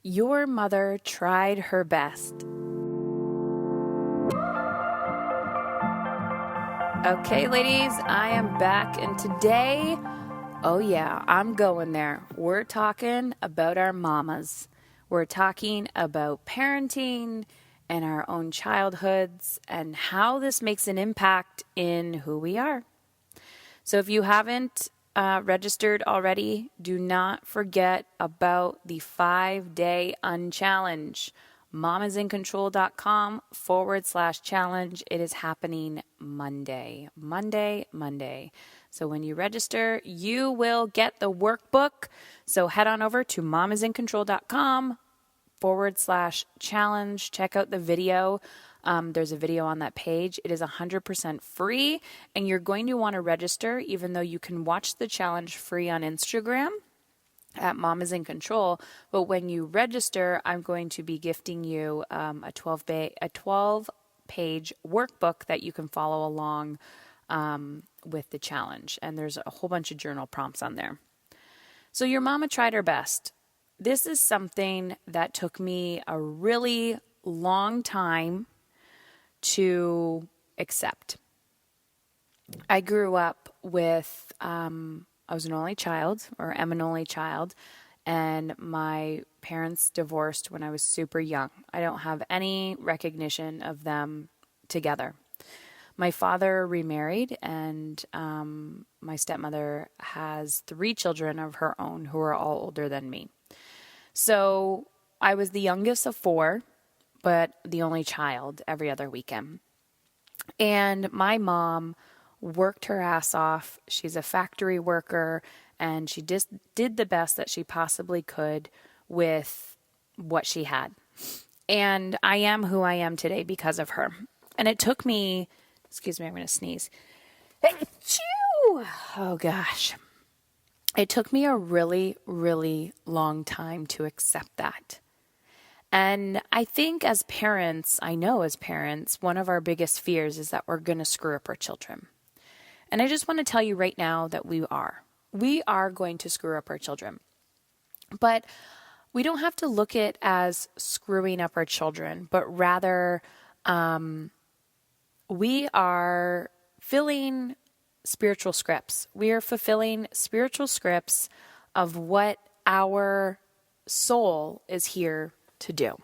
Your mother tried her best. Okay, ladies, I am back, and today, oh yeah, I'm going there. We're talking about our mamas. We're talking about parenting and our own childhoods and how this makes an impact in who we are. So if you haven't registered already, do not forget about the 5-day unchallenge. mamasincontrol.com/challenge. It is happening Monday. So when you register, you will get the workbook. So head on over to mamasincontrol.com/challenge. Check out the video. There's a video on that page. It is 100% free, and you're going to want to register, even though you can watch the challenge free on Instagram at Mom is in Control. But when you register, I'm going to be gifting you a 12-page workbook that you can follow along with the challenge. And there's a whole bunch of journal prompts on there. So your mama tried her best. This is something that took me a really long time to accept. I grew up with, I was an only child, or am an only child, and my parents divorced when I was super young. I don't have any recognition of them together. My father remarried, and my stepmother has 3 children of her own who are all older than me. So I was the youngest of 4, but the only child every other weekend. And my mom worked her ass off. She's a factory worker, and she just did the best that she possibly could with what she had. And I am who I am today because of her. And it took me, excuse me, I'm going to sneeze. Oh gosh. It took me a really, really long time to accept that. And I think as parents, one of our biggest fears is that we're going to screw up our children. And I just want to tell you right now that we are. We are going to screw up our children. But we don't have to look at it as screwing up our children, but rather we are filling spiritual scripts. We are fulfilling spiritual scripts of what our soul is here to do.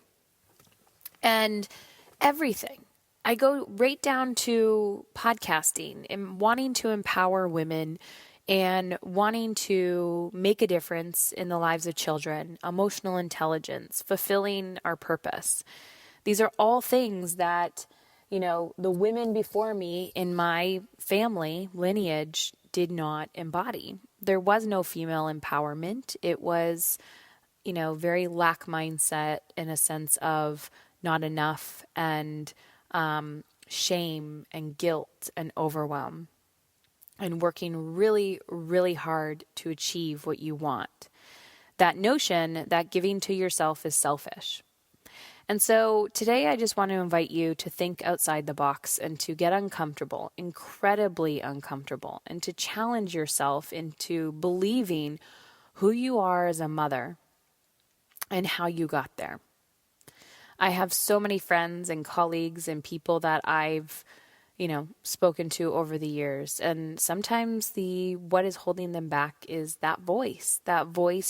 And everything. I go right down to podcasting and wanting to empower women and wanting to make a difference in the lives of children, emotional intelligence, fulfilling our purpose. These are all things that, the women before me in my family lineage did not embody. There was no female empowerment. It was very lack mindset in a sense of not enough and shame and guilt and overwhelm and working really, really hard to achieve what you want. That notion that giving to yourself is selfish. And so today I just want to invite you to think outside the box and to get uncomfortable, incredibly uncomfortable, and to challenge yourself into believing who you are as a mother and how you got there. I have so many friends and colleagues and people that I've, spoken to over the years. And sometimes what is holding them back is that voice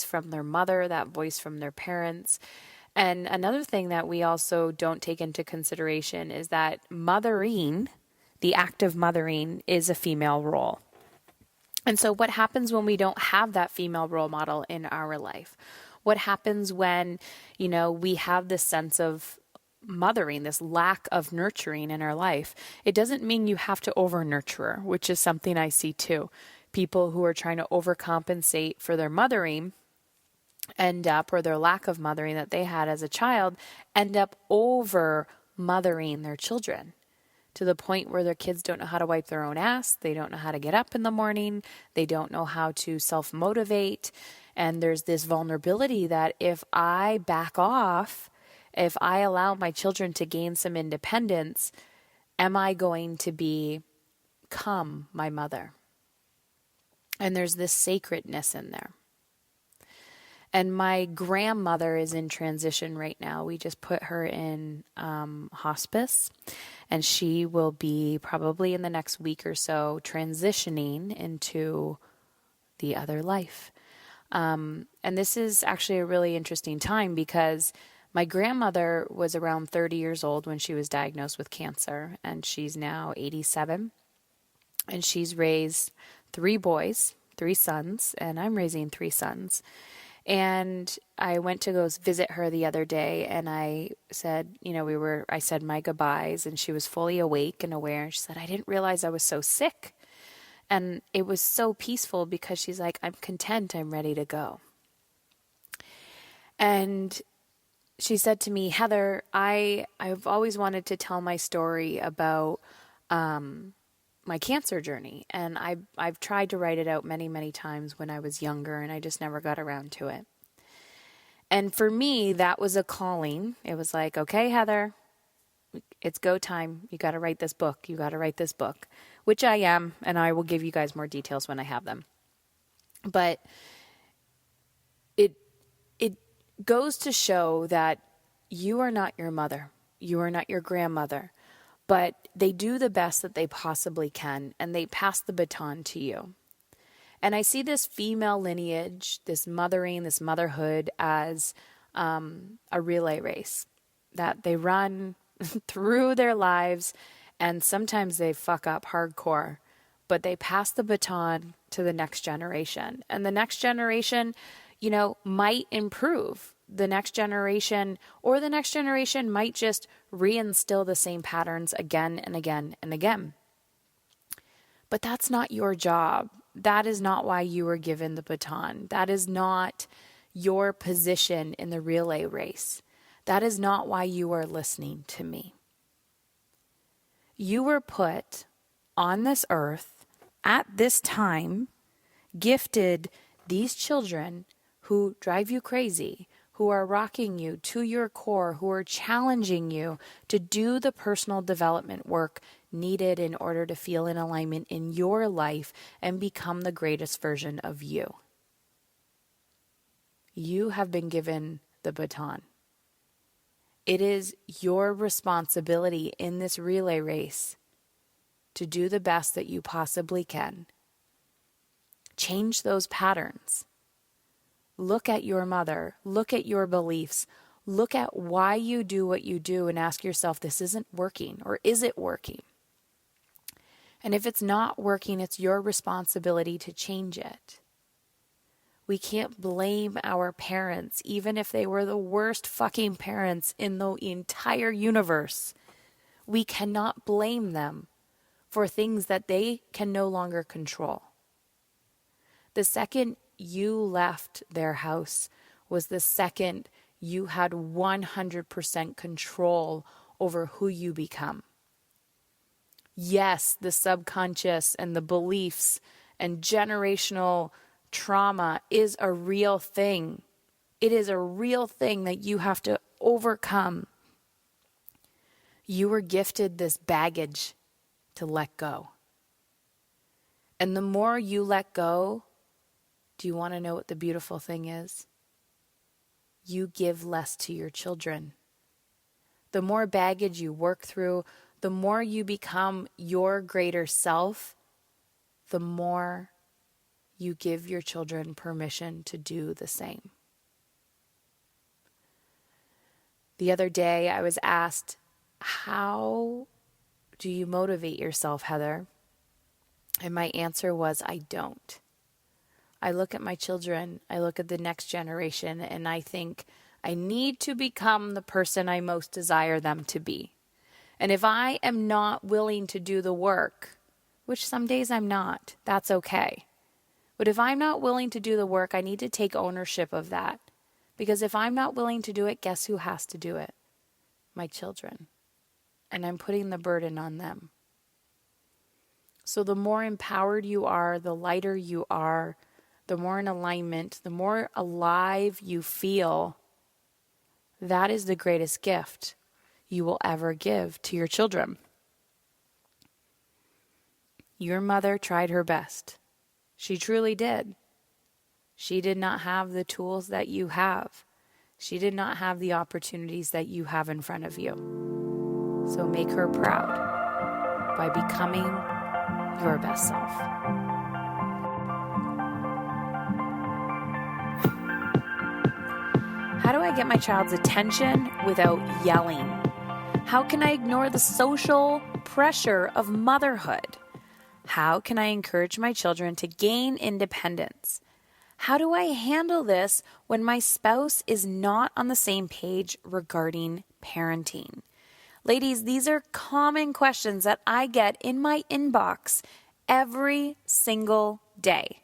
from their mother, that voice from their parents. And another thing that we also don't take into consideration is that mothering, the act of mothering, is a female role. And so what happens when we don't have that female role model in our life? What happens when, we have this sense of mothering, this lack of nurturing in our life? It doesn't mean you have to over-nurture, which is something I see too. People who are trying to overcompensate for their mothering end up, or their lack of mothering that they had as a child, end up over-mothering their children to the point where their kids don't know how to wipe their own ass. They don't know how to get up in the morning. They don't know how to self-motivate. And there's this vulnerability that if I back off, if I allow my children to gain some independence, am I going to become my mother? And there's this sacredness in there. And my grandmother is in transition right now. We just put her in hospice, and she will be probably in the next week or so transitioning into the other life. And this is actually a really interesting time because my grandmother was around 30 years old when she was diagnosed with cancer, and she's now 87. And she's raised 3 boys, 3 sons, and I'm raising 3 sons. And I went to go visit her the other day, and I said, I said my goodbyes, and she was fully awake and aware. And she said, I didn't realize I was so sick. And it was so peaceful because she's like, I'm content, I'm ready to go. And she said to me, Heather, I've always wanted to tell my story about my cancer journey. And I've tried to write it out many, many times when I was younger, and I just never got around to it. And for me, that was a calling. It was like, okay, Heather, it's go time. You got to write this book. You got to write this book, which I am. And I will give you guys more details when I have them. But it goes to show that you are not your mother. You are not your grandmother. But they do the best that they possibly can, and they pass the baton to you. And I see this female lineage, this mothering, this motherhood as a relay race that they run through their lives, and sometimes they fuck up hardcore, but they pass the baton to the next generation. And the next generation, might improve. The next generation might just reinstill the same patterns again and again and again. But that's not your job. That is not why you were given the baton. That is not your position in the relay race. That is not why you are listening to me. You were put on this earth at this time, gifted these children who drive you crazy, who are rocking you to your core, who are challenging you to do the personal development work needed in order to feel in alignment in your life and become the greatest version of you. You have been given the baton. It is your responsibility in this relay race to do the best that you possibly can. Change those patterns. Look at your mother. Look at your beliefs. Look at why you do what you do and ask yourself, this isn't working, or is it working? And if it's not working, it's your responsibility to change it. We can't blame our parents, even if they were the worst fucking parents in the entire universe. We cannot blame them for things that they can no longer control. The second you left their house was the second you had 100% control over who you become. Yes, the subconscious and the beliefs and generational trauma is a real thing. It is a real thing that you have to overcome. You were gifted this baggage to let go. And the more you let go, do you want to know what the beautiful thing is? You give less to your children. The more baggage you work through, the more you become your greater self, the more you give your children permission to do the same. The other day I was asked, how do you motivate yourself, Heather? And my answer was, I don't. I look at my children, I look at the next generation, and I think I need to become the person I most desire them to be. And if I am not willing to do the work, which some days I'm not, that's okay. But if I'm not willing to do the work, I need to take ownership of that. Because if I'm not willing to do it, guess who has to do it? My children. And I'm putting the burden on them. So the more empowered you are, the lighter you are, the more in alignment, the more alive you feel, that is the greatest gift you will ever give to your children. Your mother tried her best. She truly did. She did not have the tools that you have. She did not have the opportunities that you have in front of you. So make her proud by becoming your best self. How do I get my child's attention without yelling? How can I ignore the social pressure of motherhood? How can I encourage my children to gain independence? How do I handle this when my spouse is not on the same page regarding parenting? Ladies, these are common questions that I get in my inbox every single day.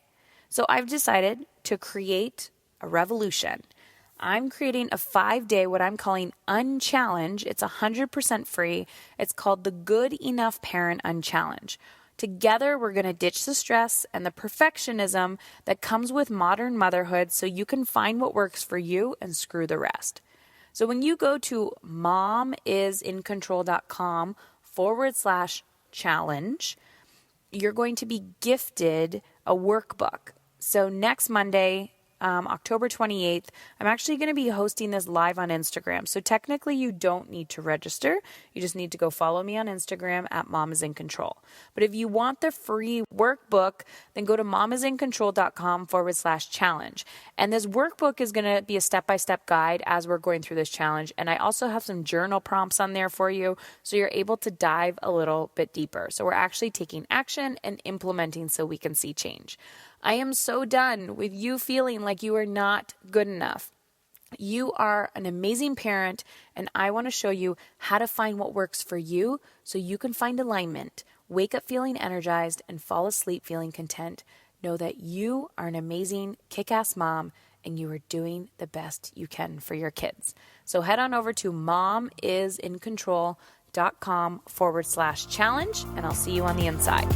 So I've decided to create a revolution. I'm creating a 5-day, what I'm calling Unchallenge. It's 100% free. It's called the Good Enough Parent Unchallenge. Together, we're going to ditch the stress and the perfectionism that comes with modern motherhood so you can find what works for you and screw the rest. So when you go to momisincontrol.com/challenge, you're going to be gifted a workbook. So next Monday, October 28th, I'm actually going to be hosting this live on Instagram. So technically you don't need to register. You just need to go follow me on Instagram at momisincontrol. But if you want the free workbook, then go to momisincontrol.com/challenge. And this workbook is going to be a step-by-step guide as we're going through this challenge. And I also have some journal prompts on there for you so you're able to dive a little bit deeper. So we're actually taking action and implementing so we can see change. I am so done with you feeling like you are not good enough. You are an amazing parent, and I want to show you how to find what works for you so you can find alignment, wake up feeling energized, and fall asleep feeling content. Know that you are an amazing, kick-ass mom, and you are doing the best you can for your kids. So head on over to momisincontrol.com/challenge, and I'll see you on the inside.